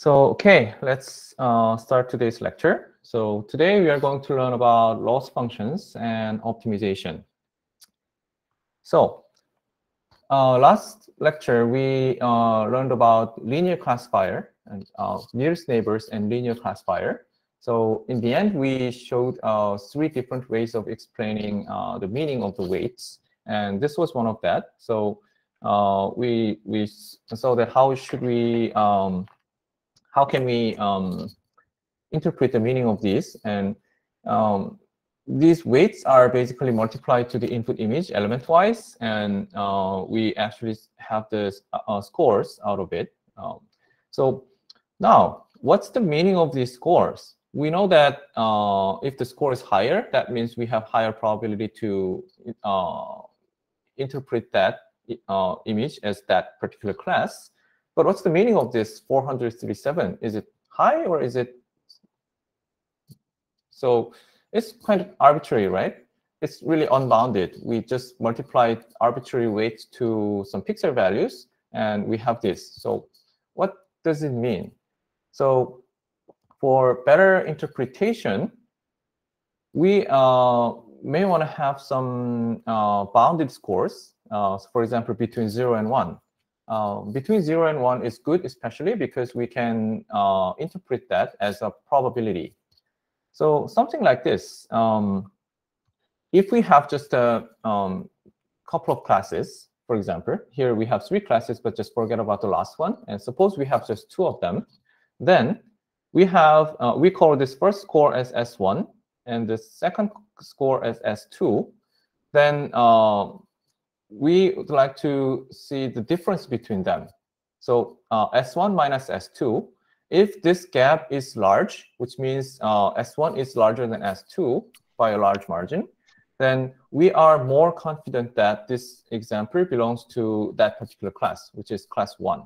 Okay, let's start today's lecture. So today we are going to learn about loss functions and optimization. So last lecture we learned about linear classifier and nearest neighbors and linear classifier. So in the end, we showed three different ways of explaining the meaning of the weights, and this was one of that. So we saw that how can we interpret the meaning of these? And these weights are basically multiplied to the input image element-wise, and we actually have the scores out of it. So now, what's the meaning of these scores? We know that if the score is higher, that means we have higher probability to interpret that image as that particular class. But what's the meaning of this 437? Is it high or is it? So it's kind of arbitrary, right? It's really unbounded. We just multiplied arbitrary weights to some pixel values, and we have this. So what does it mean? So for better interpretation, we may want to have some bounded scores. For example, between 0 and 1. Between 0 and 1 is good, especially because we can interpret that as a probability. So something like this. If we have just a couple of classes, for example, here we have 3 classes, but just forget about the last one. And suppose we have just 2 of them. Then we have, we call this first score as S1 and the second score as S2. Then we would like to see the difference between them. So S1 minus S2, if this gap is large, which means S1 is larger than S2 by a large margin, then we are more confident that this example belongs to that particular class, which is class 1.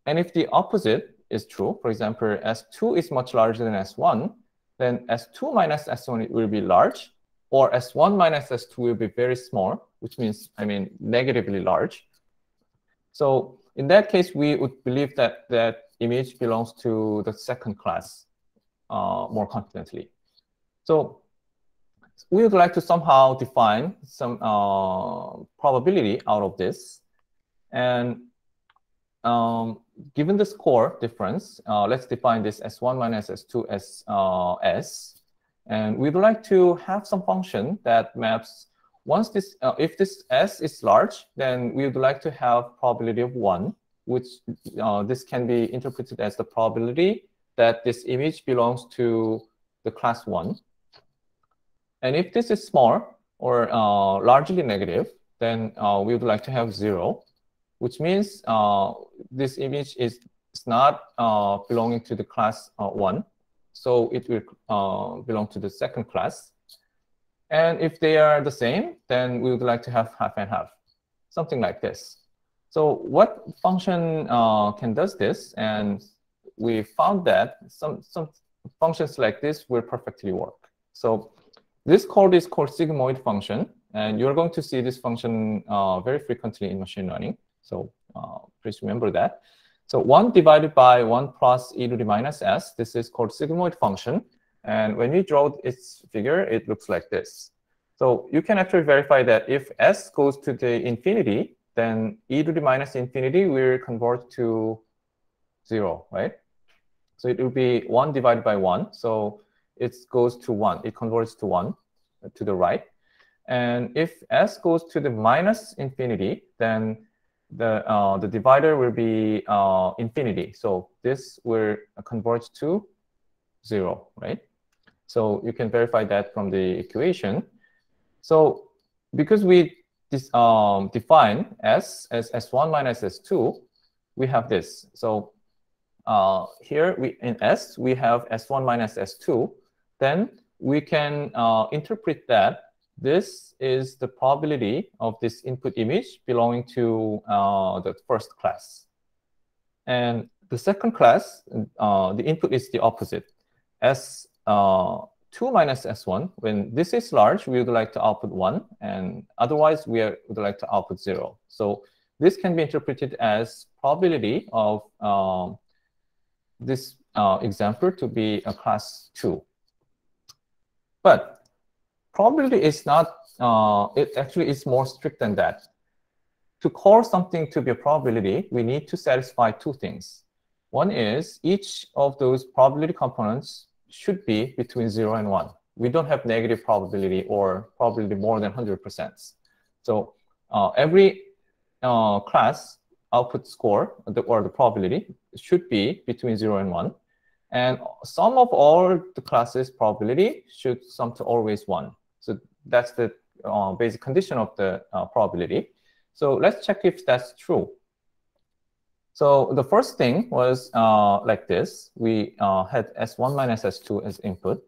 And if the opposite is true, for example, S2 is much larger than S1, then S2 minus S1 will be large, or S1 minus S2 will be very small, which means, negatively large. So in that case, we would believe that that image belongs to the second class more confidently. So we would like to somehow define some probability out of this. And given the score difference, let's define this S1 minus S2 as S. And we'd like to have some function that maps once this, if this S is large, then we would like to have probability of 1, which this can be interpreted as the probability that this image belongs to the class 1. And if this is small or largely negative, then we would like to have 0, which means this image is not belonging to the class 1. So it will belong to the second class. And if they are the same, then we would like to have half and half, something like this. So what function can does this? And we found that some functions like this will perfectly work. So this code is called Sigmoid function. And you're going to see this function very frequently in machine learning. So please remember that. So 1 divided by 1 plus e to the minus s, this is called sigmoid function. And when we draw its figure, it looks like this. So you can actually verify that if s goes to the infinity, then e to the minus infinity will convert to 0, right? So it will be 1 divided by 1. So it goes to 1. It converts to 1 to the right. And if s goes to the minus infinity, then the divider will be infinity. So this will converge to 0, right? So you can verify that from the equation. So because we define S as S1 minus S2, we have this. So here in S, we have S1 minus S2. Then we can interpret that this is the probability of this input image belonging to the first class. And the second class, the input is the opposite. S2 minus S1, when this is large, we would like to output 1. And otherwise, we would like to output 0. So this can be interpreted as probability of this example to be a class 2. But probability is not, it actually is more strict than that. To call something to be a probability, we need to satisfy two things. One is each of those probability components should be between 0 and 1. We don't have negative probability or probability more than 100%. So every class output score, or the probability, should be between 0 and 1. And sum of all the classes' probability should sum to always 1. So that's the basic condition of the probability. So let's check if that's true. So the first thing was like this. We had S1 minus S2 as input.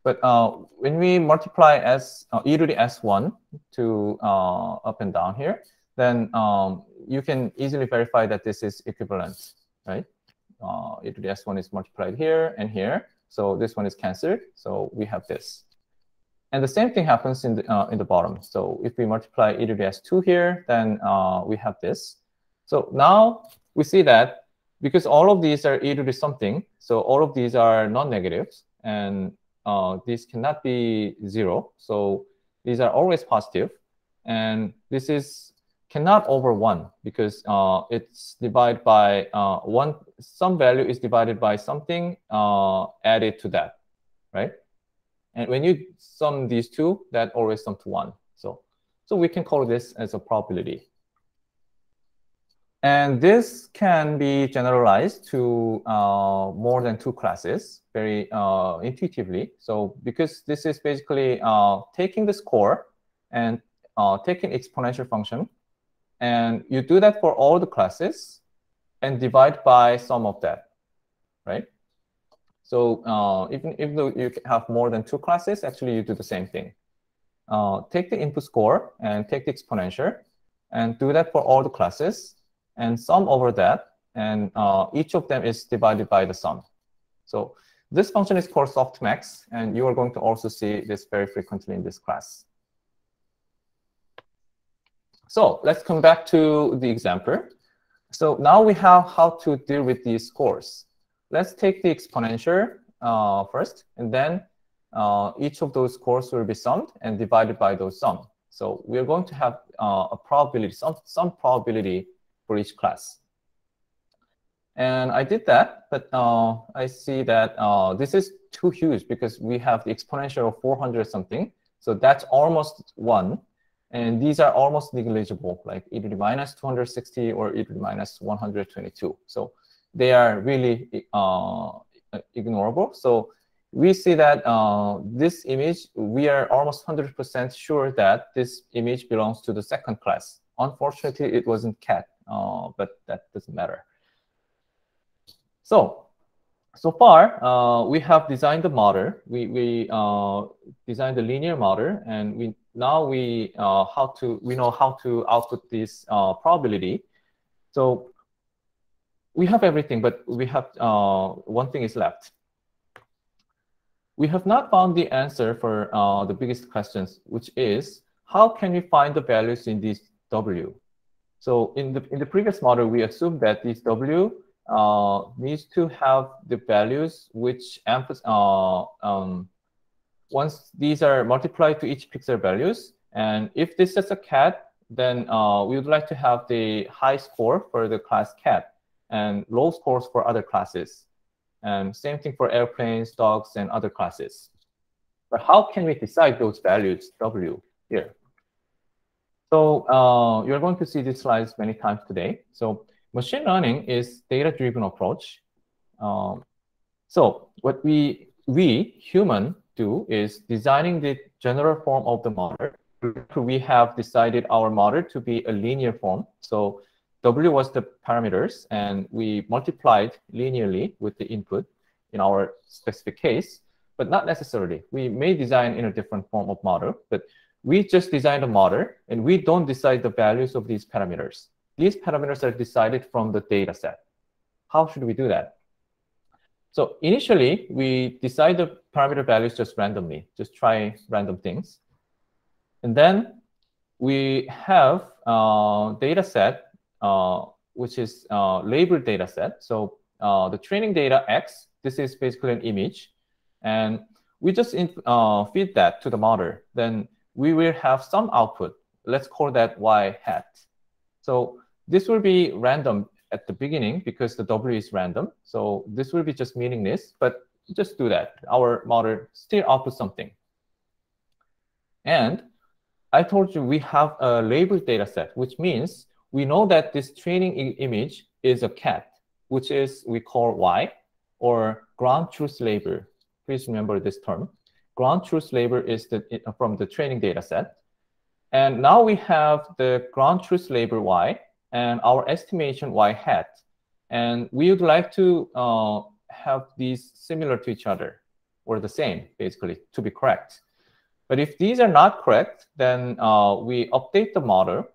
But when we multiply e to the S1 to up and down here, then you can easily verify that this is equivalent, right? E to the S1 is multiplied here and here. So this one is canceled. So we have this. And the same thing happens in the bottom. So if we multiply e to the S2 here, then we have this. So now we see that because all of these are e to the something, so all of these are non-negatives, and these cannot be 0. So these are always positive. And this is cannot over 1 because it's divided by 1. Some value is divided by something added to that, right? And when you sum these two, that always sum to 1. So we can call this as a probability. And this can be generalized to more than 2 classes very intuitively. So because this is basically taking the score and taking exponential function, and you do that for all the classes and divide by sum of that, right? So even though you have more than 2 classes, actually you do the same thing. Take the input score and take the exponential and do that for all the classes and sum over that. And each of them is divided by the sum. So this function is called softmax. And you are going to also see this very frequently in this class. So let's come back to the example. So now we have how to deal with these scores. Let's take the exponential first, and then each of those scores will be summed and divided by those sum. So we're going to have a probability, some probability for each class. And I did that, but I see that this is too huge because we have the exponential of 400 something. So that's almost 1. And these are almost negligible, like e to the minus 260 or e to the minus 122. So they are really ignorable. So we see that this image, we are almost 100% sure that this image belongs to the second class. Unfortunately, it wasn't cat, but that doesn't matter. So far, we have designed the model. We designed the linear model, and we know how to output this probability. So we have everything, but we have one thing is left. We have not found the answer for the biggest questions, which is how can we find the values in this W? So in the previous model, we assumed that this W needs to have the values which once these are multiplied to each pixel values, and if this is a cat, then we would like to have the high score for the class cat and low scores for other classes. And same thing for airplanes, dogs, and other classes. But how can we decide those values, W, here? So you're going to see these slides many times today. So machine learning is data-driven approach. So what we human do is designing the general form of the model. We have decided our model to be a linear form. So W was the parameters, and we multiplied linearly with the input in our specific case, but not necessarily. We may design in a different form of model, but we just designed a model, and we don't decide the values of these parameters. These parameters are decided from the data set. How should we do that? So initially, we decide the parameter values just randomly, just try random things. And then we have data set, which is labeled data set. So the training data X. This is basically an image. And we just feed that to the model. Then we will have some output. Let's call that Y hat. So this will be random at the beginning because the W is random. So this will be just meaningless, but just do that. Our model still outputs something. And I told you we have a labeled data set, which means we know that this training image is a cat, which is we call Y, or ground truth label. Please remember this term. Ground truth label is from the training data set. And now we have the ground truth label Y and our estimation Y hat. And we would like to have these similar to each other, or the same, basically, to be correct. But if these are not correct, then we update the model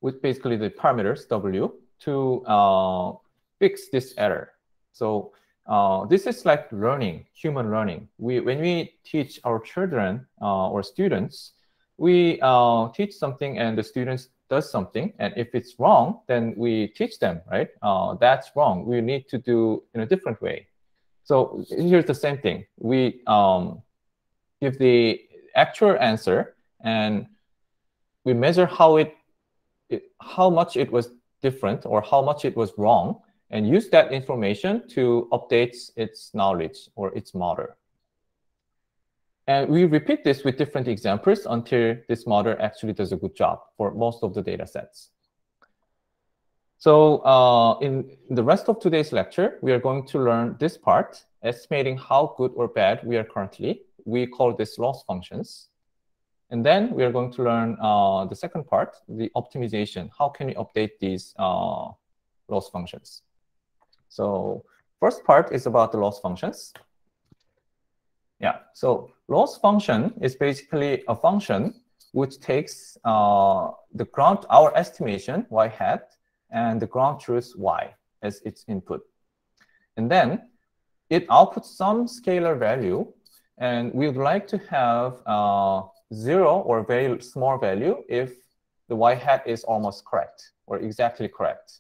with basically the parameters W to fix this error. So this is like learning, human learning. When we teach our children or students, we teach something and the students does something. And if it's wrong, then we teach them, right? That's wrong. We need to do in a different way. So here's the same thing. We give the actual answer, and we measure how much it was different or how much it was wrong, and use that information to update its knowledge or its model. And we repeat this with different examples until this model actually does a good job for most of the data sets. So in the rest of today's lecture, we are going to learn this part, estimating how good or bad we are currently. We call this loss functions. And then we are going to learn the second part, the optimization. How can we update these loss functions? So first part is about the loss functions. Yeah, so loss function is basically a function which takes our estimation, Y hat, and the ground truth Y as its input. And then it outputs some scalar value, and we would like to have 0 or very small value if the Y hat is almost correct or exactly correct.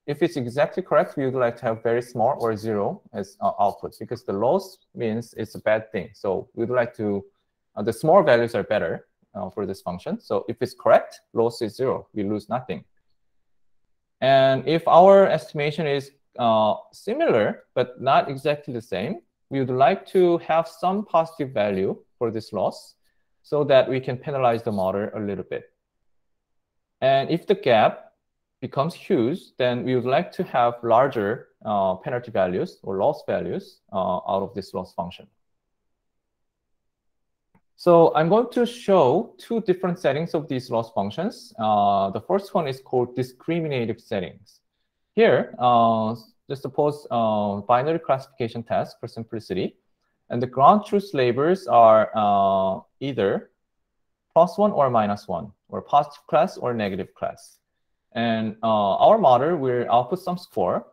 If it's exactly correct, we would like to have very small or 0 as output, because the loss means it's a bad thing. So we would like to, the small values are better for this function. So if it's correct, loss is 0. We lose nothing. And if our estimation is similar, but not exactly the same, we would like to have some positive value for this loss so that we can penalize the model a little bit. And if the gap becomes huge, then we would like to have larger penalty values or loss values out of this loss function. So I'm going to show two different settings of these loss functions. The first one is called discriminative settings. Here, just suppose binary classification task for simplicity. And the ground truth labels are either +1 or -1, or positive class or negative class. And our model will output some score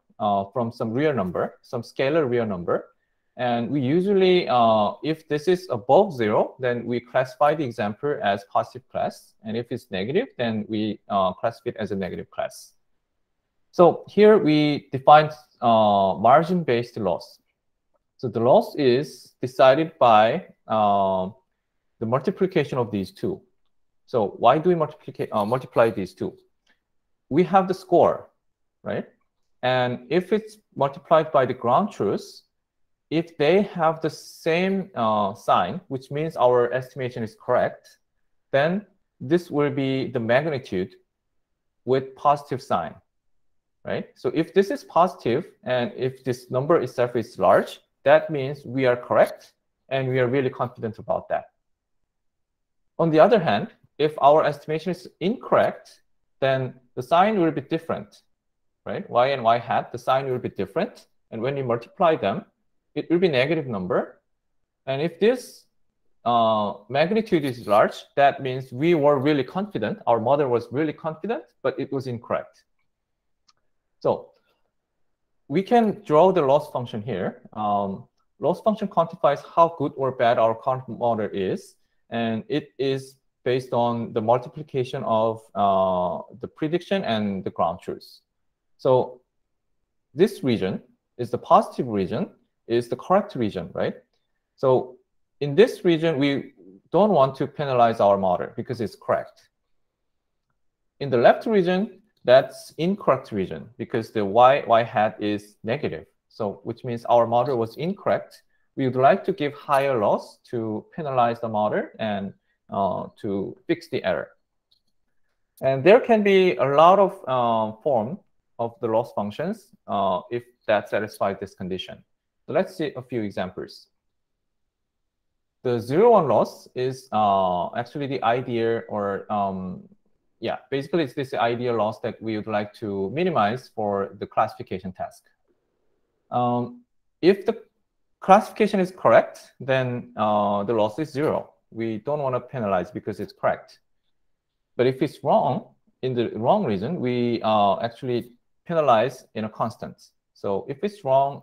from some real number, some scalar real number. And we usually, if this is above 0, then we classify the example as positive class. And if it's negative, then we classify it as a negative class. So here we define margin-based loss. So the loss is decided by the multiplication of these two. So why do we multiply these two? We have the score, right? And if it's multiplied by the ground truth, if they have the same sign, which means our estimation is correct, then this will be the magnitude with positive sign, right? So if this is positive, and if this number itself is large, that means we are correct, and we are really confident about that. On the other hand, if our estimation is incorrect, then the sign will be different, right? Y and Y hat, the sign will be different. And when you multiply them, it will be negative number. And if this magnitude is large, that means we were really confident. Our model was really confident, but it was incorrect. So we can draw the loss function here. Loss function quantifies how good or bad our current model is. And it is based on the multiplication of the prediction and the ground truth. So this region is the positive region, is the correct region, right? So in this region, we don't want to penalize our model because it's correct. In the left region, that's incorrect region because the y hat is negative. So which means our model was incorrect. We would like to give higher loss to penalize the model and to fix the error. And there can be a lot of form of the loss functions if that satisfies this condition. So let's see a few examples. The 0-1 loss is actually the ideal, or yeah, basically it's this ideal loss that we would like to minimize for the classification task. If the classification is correct, then the loss is 0. We don't want to penalize because it's correct. But if it's wrong, in the wrong region, we actually penalize in a constant. So if it's wrong,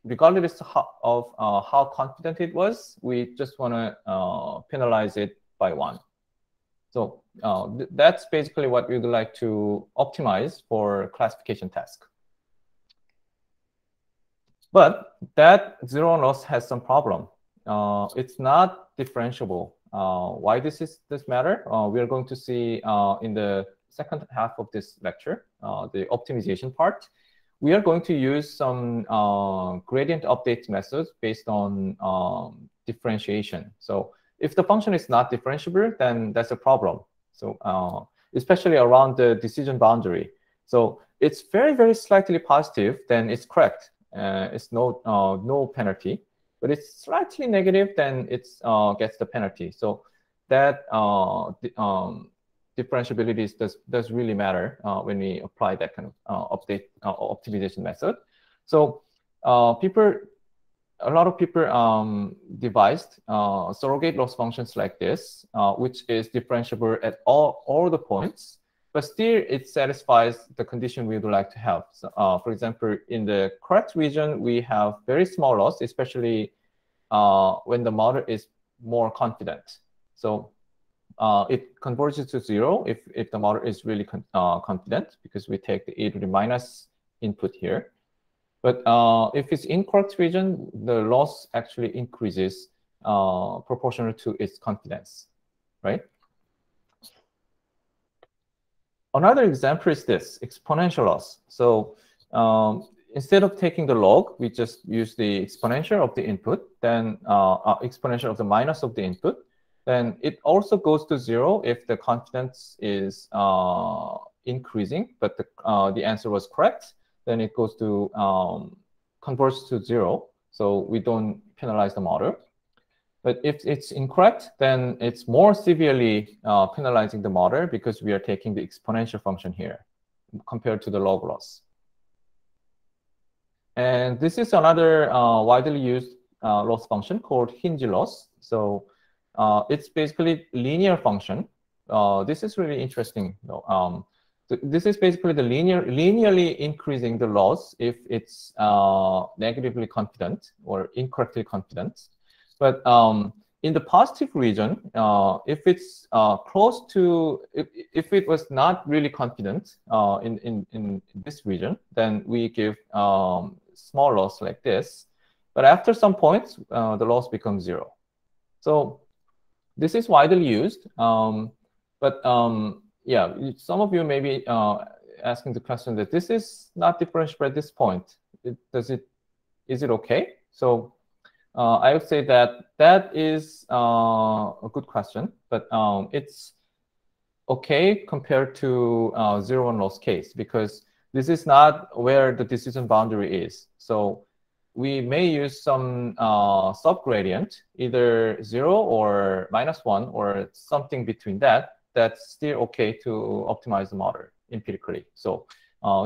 regardless of how confident it was, we just want to penalize it by 1. So that's basically what we would like to optimize for classification task. But that 0 loss has some problem. It's not differentiable. Why this matter? We are going to see in the second half of this lecture, the optimization part. We are going to use some gradient update methods based on differentiation. So if the function is not differentiable, then that's a problem. So especially around the decision boundary. So it's very, very slightly positive, then it's correct. It's no penalty. But it's slightly negative, then it gets the penalty. So that differentiability does really matter when we apply that kind of optimization method. So a lot of people devised surrogate loss functions like this, which is differentiable at all the points, but still it satisfies the condition we would like to have. So, for example, in the correct region, we have very small loss, especially when the model is more confident. So it converges to 0 if the model is really confident, because we take the e to the minus input here. But if it's incorrect region, the loss actually increases proportional to its confidence, right? Another example is this, exponential loss. So instead of taking the log, we just use the exponential of the input, then exponential of the minus of the input. Then it also goes to 0 if the confidence is increasing, but the answer was correct. Then it goes to converts to 0, so we don't penalize the model. But if it's incorrect, then it's more severely penalizing the model because we are taking the exponential function here compared to the log loss. And this is another widely used loss function called Hinge loss. So it's basically linear function. This is really interesting, though. This is basically the linearly increasing the loss if it's negatively confident or incorrectly confident. But in the positive region, if it's close to, if it was not really confident in this region, then we give small loss like this. But after some points, the loss becomes 0. So this is widely used. Yeah, some of you may be asking the question that this is not differentiable at this point. Is it okay? So I would say that is a good question, but it's okay compared to 0-1 loss case, because this is not where the decision boundary is. So we may use some subgradient, either 0 or -1 or something between that. That's still okay to optimize the model empirically. So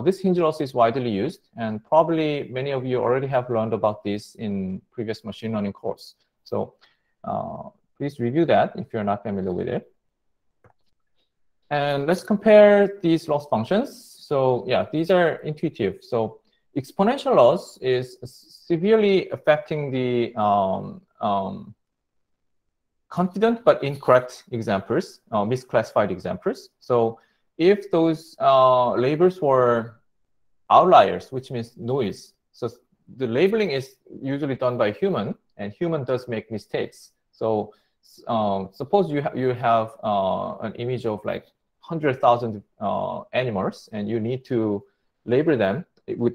this hinge loss is widely used, and probably many of you already have learned about this in previous machine learning course. So please review that if you're not familiar with it. And let's compare these loss functions. So yeah, these are intuitive. So exponential loss is severely affecting the confident but incorrect examples, misclassified examples. So if those labels were outliers, which means noise. So the labeling is usually done by human, and human does make mistakes. So suppose you have an image of like 100,000 animals, and you need to label them.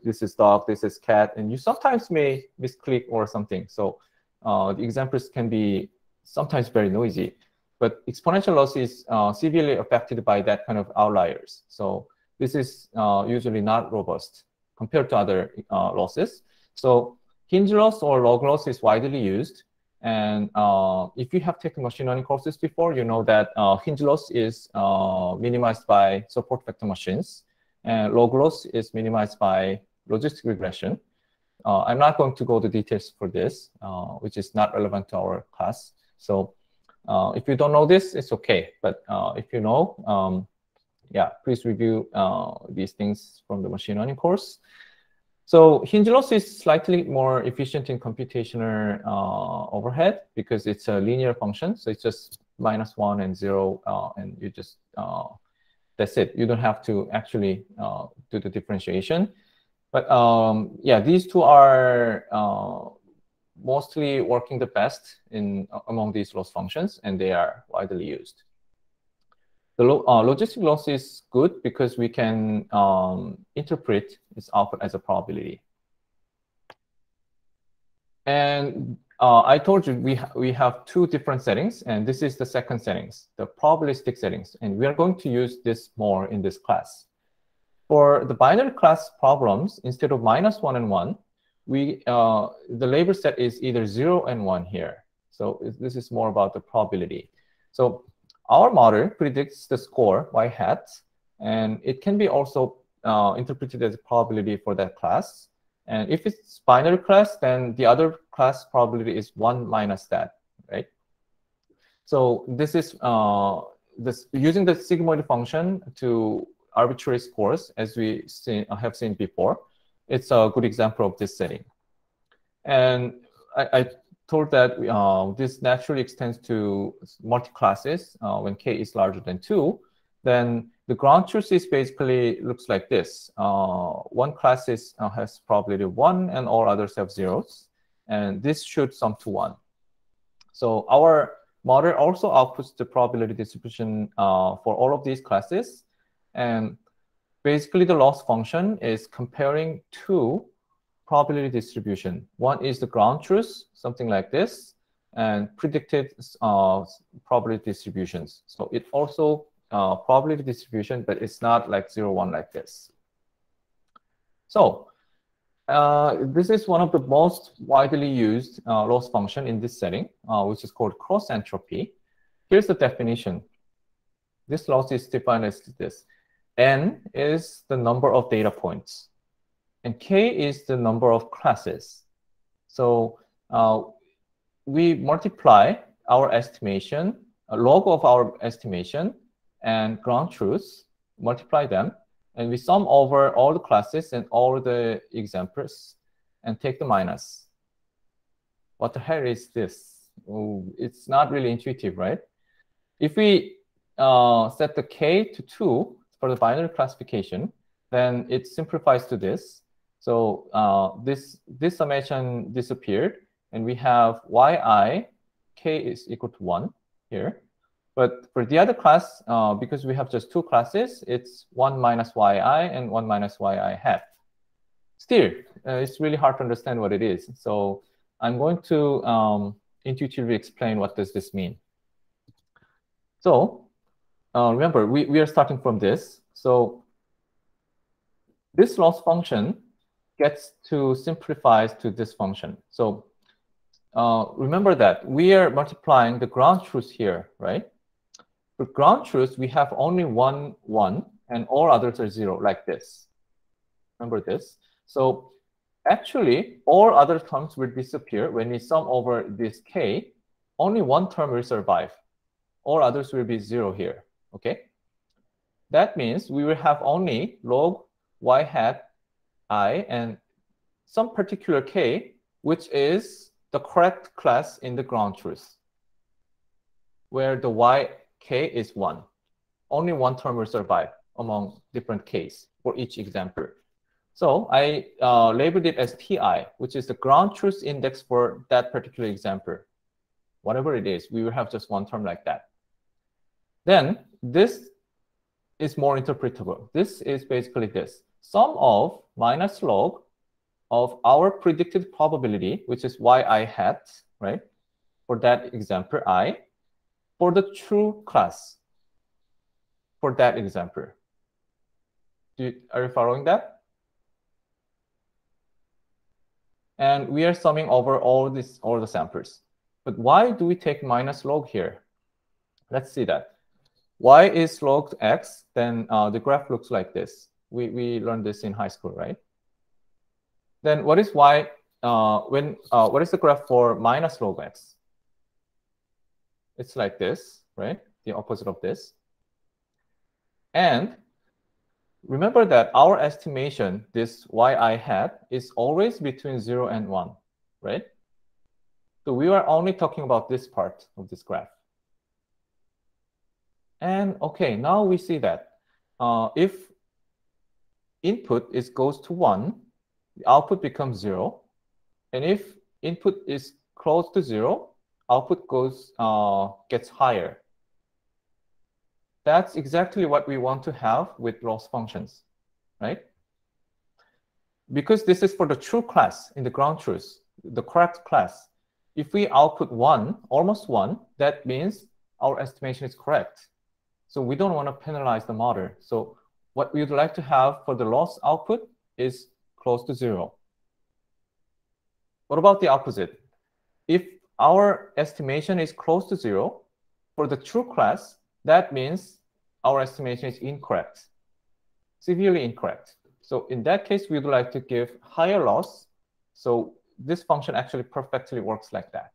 This is dog, this is cat, and you sometimes may misclick or something. So the examples can be sometimes very noisy. But exponential loss is severely affected by that kind of outliers. So this is usually not robust compared to other losses. So hinge loss or log loss is widely used. And if you have taken machine learning courses before, you know that hinge loss is minimized by support vector machines. And log loss is minimized by logistic regression. I'm not going to go to details for this, which is not relevant to our class. So if you don't know this, it's OK. But if you know, yeah, please review these things from the machine learning course. So hinge loss is slightly more efficient in computational overhead because it's a linear function. So it's just -1 and 0, and you just that's it. You don't have to actually do the differentiation. But yeah, these two are mostly working the best among these loss functions, and they are widely used. The logistic loss is good because we can interpret its output as a probability. And I told you we have two different settings, and this is the second settings, the probabilistic settings. And we are going to use this more in this class. For the binary class problems, instead of -1 and 1, the label set is either 0 and 1 here. So this is more about the probability. So our model predicts the score, y hat, and it can be also interpreted as a probability for that class. And if it's binary class, then the other class probability is 1 minus that, right? So this is using the sigmoid function to arbitrary scores, as we have seen before. It's a good example of this setting. And I told that this naturally extends to multi-classes when k is larger than 2. Then the ground truth is basically looks like this. One class has probability of 1, and all others have zeros. And this should sum to 1. So our model also outputs the probability distribution for all of these classes. And basically, the loss function is comparing two probability distribution. One is the ground truth, something like this, and predicted probability distributions. So it also probability distribution, but it's not like 0, 1 like this. So this is one of the most widely used loss function in this setting, which is called cross entropy. Here's the definition. This loss is defined as this. N is the number of data points, and K is the number of classes. So we multiply our estimation, a log of our estimation, and ground truth, multiply them, and we sum over all the classes and all the examples, and take the minus. What the hell is this? Oh, it's not really intuitive, right? If we set the K to 2 for the binary classification, then it simplifies to this. So this summation disappeared, and we have yi, k is equal to 1 here. But for the other class, because we have just two classes, it's 1 minus yi and 1 minus yi hat. Still, it's really hard to understand what it is. So I'm going to intuitively explain what does this mean. So remember, we are starting from this. So this loss function gets to simplify to this function. So remember that we are multiplying the ground truth here, right? For ground truth, we have only 1, 1, and all others are 0, like this. Remember this. So actually, all other terms will disappear when we sum over this k. Only one term will survive. All others will be 0 here, OK? That means we will have only log y hat I and some particular k, which is the correct class in the ground truth, where the yk is 1. Only one term will survive among different k's for each example. So I labeled it as TI, which is the ground truth index for that particular example. Whatever it is, we will have just one term like that. Then this is more interpretable. This is basically this. Sum of minus log of our predicted probability, which is yi hat, right? For that example, I, for the true class for that example. Are you following that? And we are summing over all the samples. But why do we take minus log here? Let's see that. Y is log x, then the graph looks like this. We learned this in high school, right? Then what is y what is the graph for minus log x? It's like this, right? The opposite of this. And remember that our estimation, this yi hat, is always between 0 and 1, right? So we are only talking about this part of this graph. And OK, now we see that if input goes to 1, the output becomes 0. And if input is close to 0, output gets higher. That's exactly what we want to have with loss functions, right? Because this is for the true class in the ground truth, the correct class. If we output 1, almost 1, that means our estimation is correct. So we don't want to penalize the model. So what we would like to have for the loss output is close to 0. What about the opposite? If our estimation is close to 0, for the true class, that means our estimation is incorrect, severely incorrect. So in that case, we would like to give higher loss. So this function actually perfectly works like that.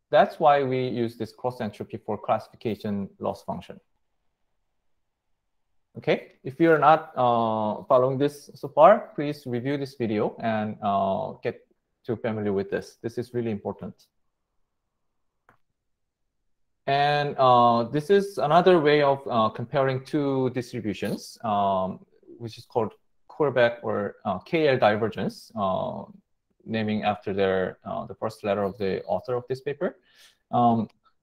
That's why we use this cross entropy for classification loss function. OK, if you're not following this so far, please review this video and get too familiar with this. This is really important. And this is another way of comparing two distributions, which is called Kullback or KL divergence, naming after the first letter of the author of this paper.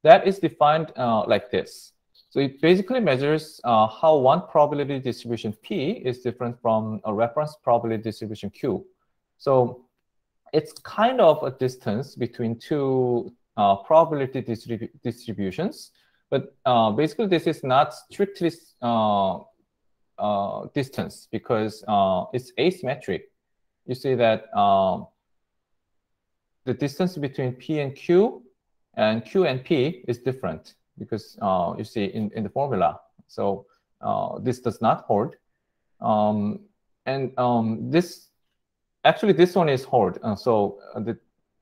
That is defined like this. So it basically measures how one probability distribution P is different from a reference probability distribution Q. So it's kind of a distance between two probability distributions. But basically, this is not strictly distance because it's asymmetric. You see that the distance between P and Q and P is different because you see in the formula. So this does not hold. Actually, this one is hold. So the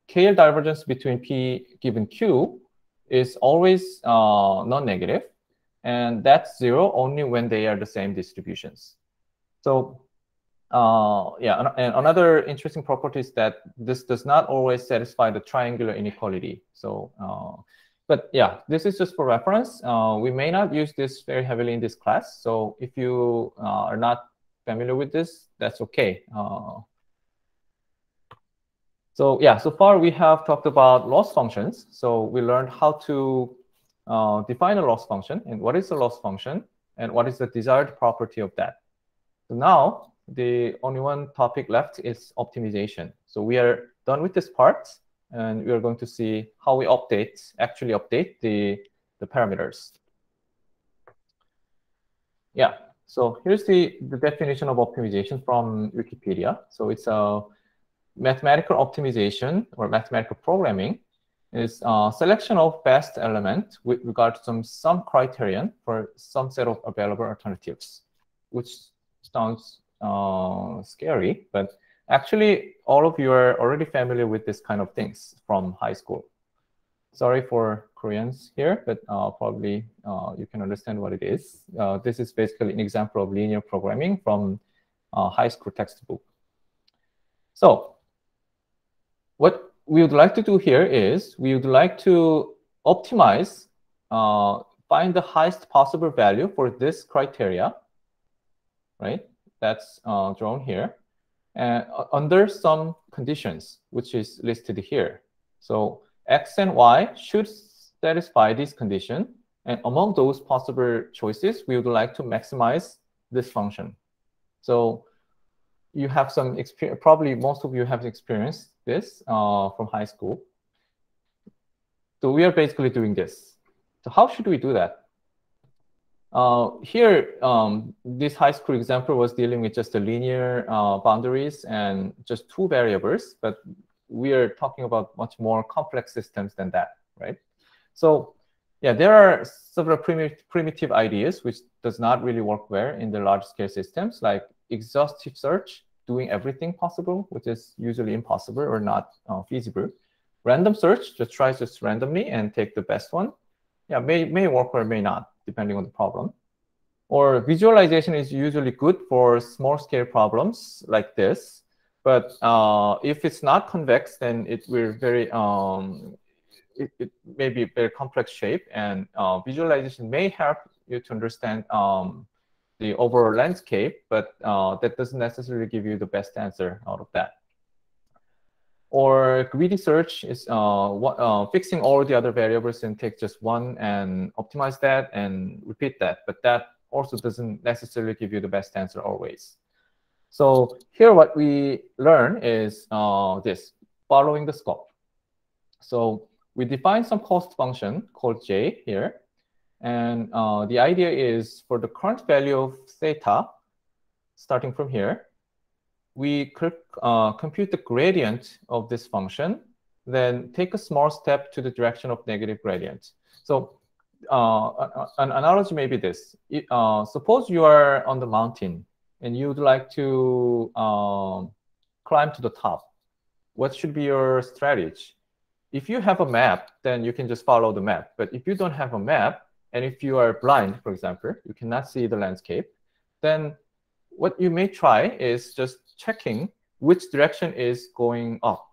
KL divergence between P given Q is always non-negative. And that's 0 only when they are the same distributions. So yeah, and another interesting property is that this does not always satisfy the triangular inequality. So, but yeah, this is just for reference. We may not use this very heavily in this class. So if you are not familiar with this, that's OK. So yeah, so far we have talked about loss functions. So we learned how to define a loss function and what is a loss function and what is the desired property of that. So now the only one topic left is optimization. So we are done with this part, and we are going to see how we actually update the parameters. Yeah, so here's the definition of optimization from Wikipedia. So it's a mathematical optimization or mathematical programming is a selection of best element with regard to some criterion for some set of available alternatives, which sounds scary, but actually all of you are already familiar with this kind of things from high school. Sorry for Koreans here, but probably you can understand what it is. This is basically an example of linear programming from high school textbook. So what we would like to do here is we would like to optimize, find the highest possible value for this criteria, right? That's drawn here. under some conditions, which is listed here. So x and y should satisfy this condition. And among those possible choices, we would like to maximize this function. So you have some experience, probably most of you have experienced this from high school. So we are basically doing this. So how should we do that? Here, this high school example was dealing with just the linear boundaries and just two variables, but we are talking about much more complex systems than that, right? So yeah, there are several primitive ideas which does not really work well in the large-scale systems, like exhaustive search, doing everything possible, which is usually impossible or not feasible. Random search, just try just randomly and take the best one. Yeah, may work or may not, depending on the problem. Or visualization is usually good for small-scale problems like this. But if it's not convex, then it will very it may be a very complex shape, and visualization may help you to understand the overall landscape, but that doesn't necessarily give you the best answer out of that. Or greedy search is fixing all the other variables and take just one and optimize that and repeat that. But that also doesn't necessarily give you the best answer always. So here what we learn is this, following the scope. So we define some cost function called j here. And the idea is for the current value of theta, starting from here, we could compute the gradient of this function, then take a small step to the direction of negative gradient. So an analogy may be this. Suppose you are on the mountain and you would like to climb to the top. What should be your strategy? If you have a map, then you can just follow the map. But if you don't have a map, and if you are blind, for example, you cannot see the landscape, then what you may try is just checking which direction is going up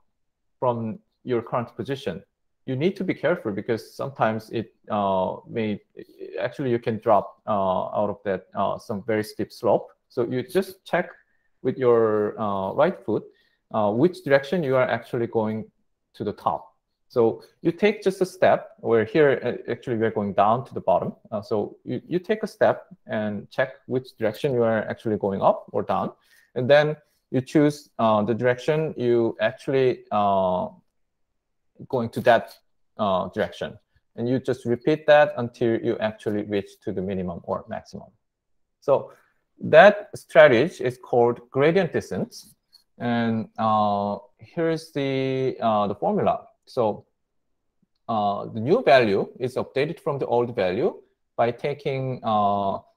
from your current position. You need to be careful because sometimes it actually you can drop out of that some very steep slope. So you just check with your right foot which direction you are actually going to the top. So you take just a step, where here actually we're going down to the bottom. So you take a step and check which direction you are actually going up or down. And then you choose the direction you actually going to that direction. And you just repeat that until you actually reach to the minimum or maximum. So that strategy is called gradient descent. And here's the formula. So the new value is updated from the old value by taking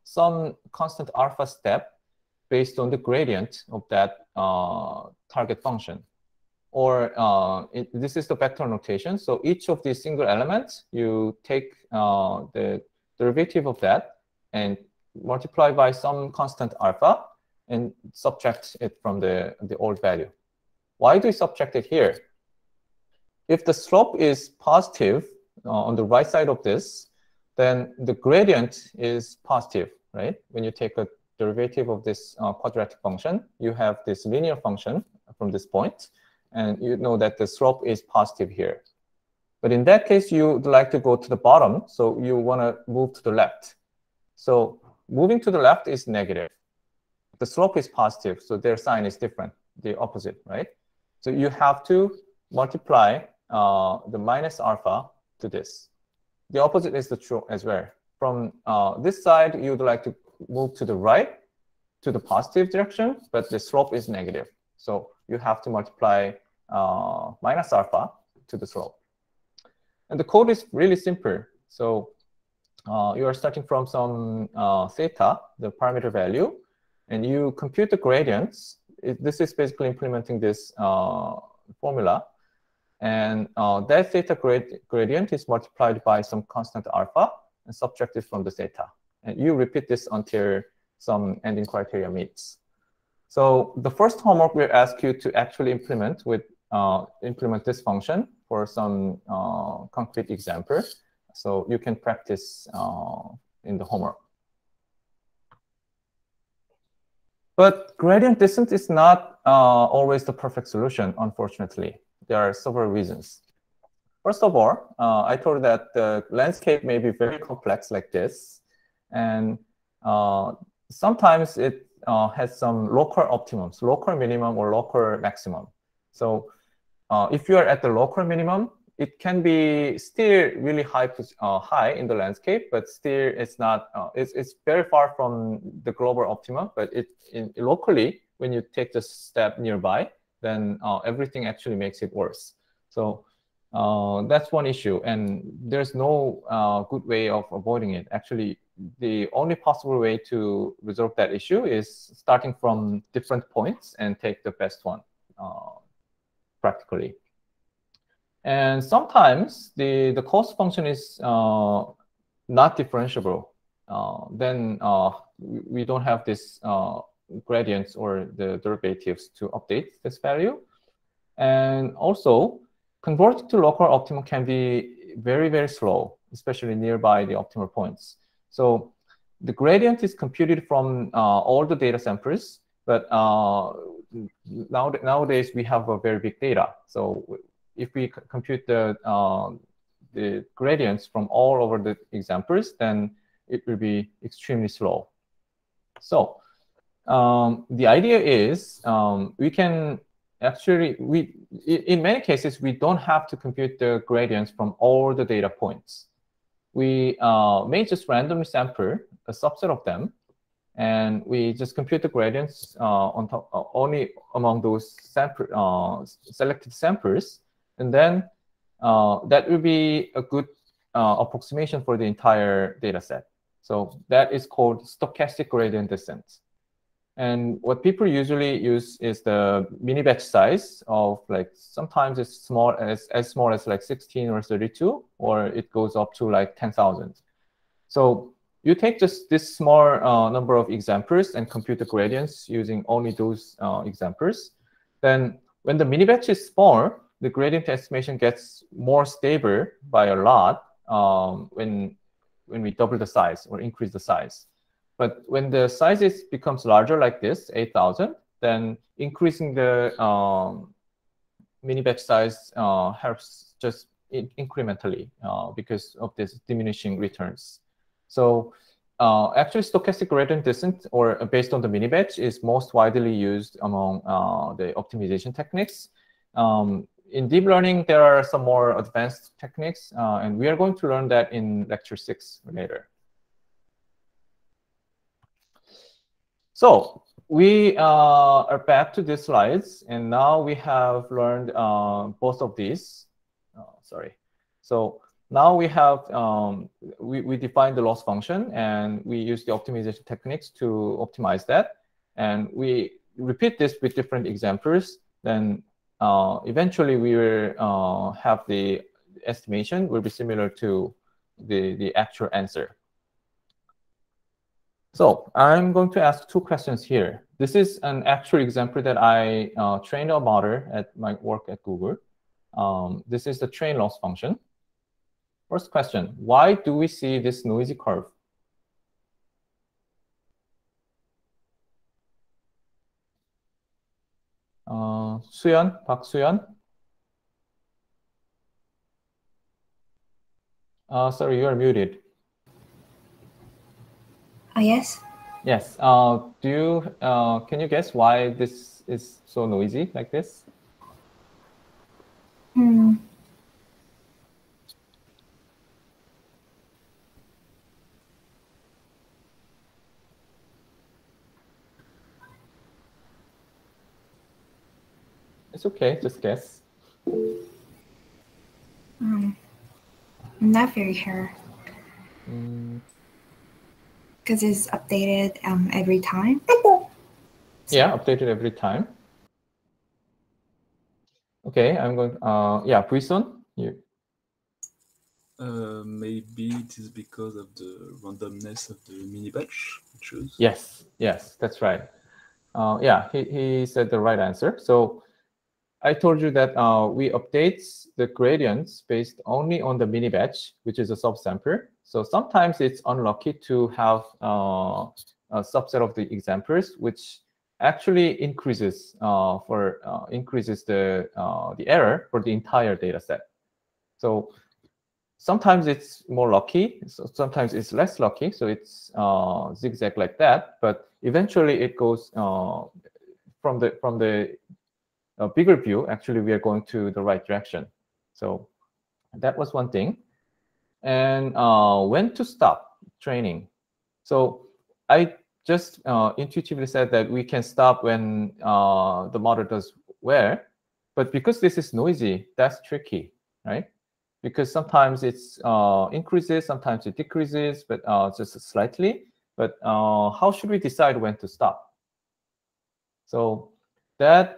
some constant alpha step based on the gradient of that target function. Or this is the vector notation. So each of these single elements, you take the derivative of that and multiply by some constant alpha and subtract it from the old value. Why do we subtract it here? If the slope is positive on the right side of this, then the gradient is positive, right? When you take a derivative of this quadratic function, you have this linear function from this point, and you know that the slope is positive here. But in that case, you would like to go to the bottom, so you want to move to the left. So moving to the left is negative. The slope is positive, so their sign is different, the opposite, right? So you have to multiply the minus alpha to this. The opposite is the true as well. From this side, you would like to move to the right, to the positive direction, but the slope is negative. So you have to multiply minus alpha to the slope. And the code is really simple. So you are starting from some theta, the parameter value, and you compute the gradients. This is basically implementing this formula. And that theta gradient is multiplied by some constant alpha and subtracted from the theta. And you repeat this until some ending criteria meets. So the first homework will ask you to actually implement this function for some concrete example. So you can practice in the homework. But gradient descent is not always the perfect solution, unfortunately. There are several reasons. First of all, I told that the landscape may be very complex like this. And sometimes it has some local optimums, local minimum or local maximum. So if you are at the local minimum, it can be still really high in the landscape, but still it's not. It's very far from the global optimum. But locally, when you take the step nearby, then everything actually makes it worse. So that's one issue, and there's no good way of avoiding it. Actually, the only possible way to resolve that issue is starting from different points and take the best one practically. And sometimes the cost function is not differentiable. Then we don't have this gradients or the derivatives to update this value. And also, converting to local optimum can be very, very slow, especially nearby the optimal points. So the gradient is computed from all the data samples, but nowadays we have a very big data. So if we compute the gradients from all over the examples, then it will be extremely slow. So the idea is we can actually, in many cases, we don't have to compute the gradients from all the data points. We may just randomly sample a subset of them, and we just compute the gradients on top, only among those selected samples. And then that will be a good approximation for the entire data set. So that is called stochastic gradient descent. And what people usually use is the mini batch size of, like, sometimes it's as small as like 16 or 32, or it goes up to like 10,000. So you take just this small number of examples and compute the gradients using only those examples. Then when the mini batch is small, the gradient estimation gets more stable by a lot when we double the size or increase the size. But when the size becomes larger like this, 8,000, then increasing the mini batch size helps just incrementally because of this diminishing returns. So actually, stochastic gradient descent, or based on the mini batch, is most widely used among the optimization techniques. In deep learning, there are some more advanced techniques, and we are going to learn that in lecture 6 later. So we are back to these slides, and now we have learned both of these. So now we have we defined the loss function, and we use the optimization techniques to optimize that, and we repeat this with different examples. Then eventually we will have the estimation will be similar to the actual answer. So I'm going to ask 2 questions here. This is an actual example that I trained a model at my work at Google. This is the train loss function. First question, why do we see this noisy curve? 수연, 박수연? Sorry, you are muted. Yes. Yes. Can you guess why this is so noisy like this? It's okay, just guess. I'm not very sure. Because it's updated every time. Yeah, updated every time. Okay, I'm going. Yeah, Puison, you. Maybe it is because of the randomness of the mini batch we choose. Yes, that's right. Yeah, he said the right answer. So I told you that we update the gradients based only on the mini batch, which is a subsample. So sometimes it's unlucky to have a subset of the examples which actually increases increases the error for the entire data set. So sometimes it's more lucky, so sometimes it's less lucky, so it's zigzag like that. But eventually it goes from the bigger view. Actually, we are going to the right direction. So that was one thing. And when to stop training. So I just intuitively said that we can stop when the model does well. But because this is noisy, that's tricky, right? Because sometimes it's increases, sometimes it decreases, but just slightly. But how should we decide when to stop? So that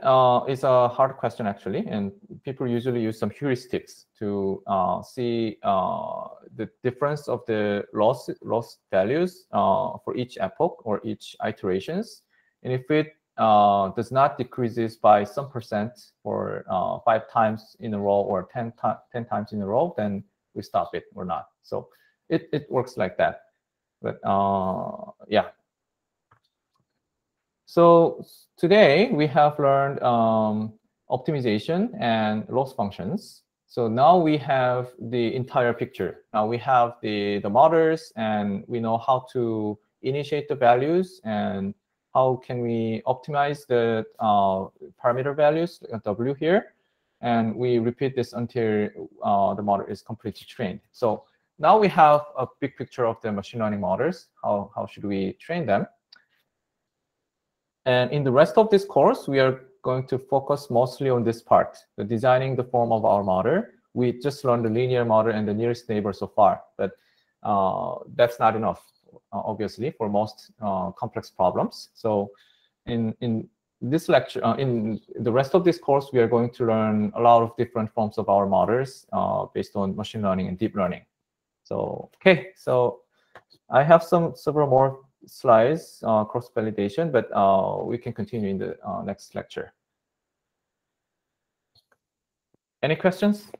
is a hard question, actually. And people usually use some heuristics to see the difference of the loss values for each epoch or each iterations. And if it does not decreases by some percent for 5 times in a row or 10 times in a row, then we stop it or not. So it works like that. But yeah. So today we have learned optimization and loss functions. So now we have the entire picture. Now we have the models, and we know how to initiate the values and how can we optimize the parameter values, W here. And we repeat this until the model is completely trained. So now we have a big picture of the machine learning models. How should we train them? And in the rest of this course, we are going to focus mostly on this part, the designing the form of our model. We just learned the linear model and the nearest neighbor so far, but that's not enough, obviously, for most complex problems. So in this lecture, in the rest of this course, we are going to learn a lot of different forms of our models based on machine learning and deep learning. So, okay, so I have several more slides, cross-validation, but we can continue in the next lecture. Any questions?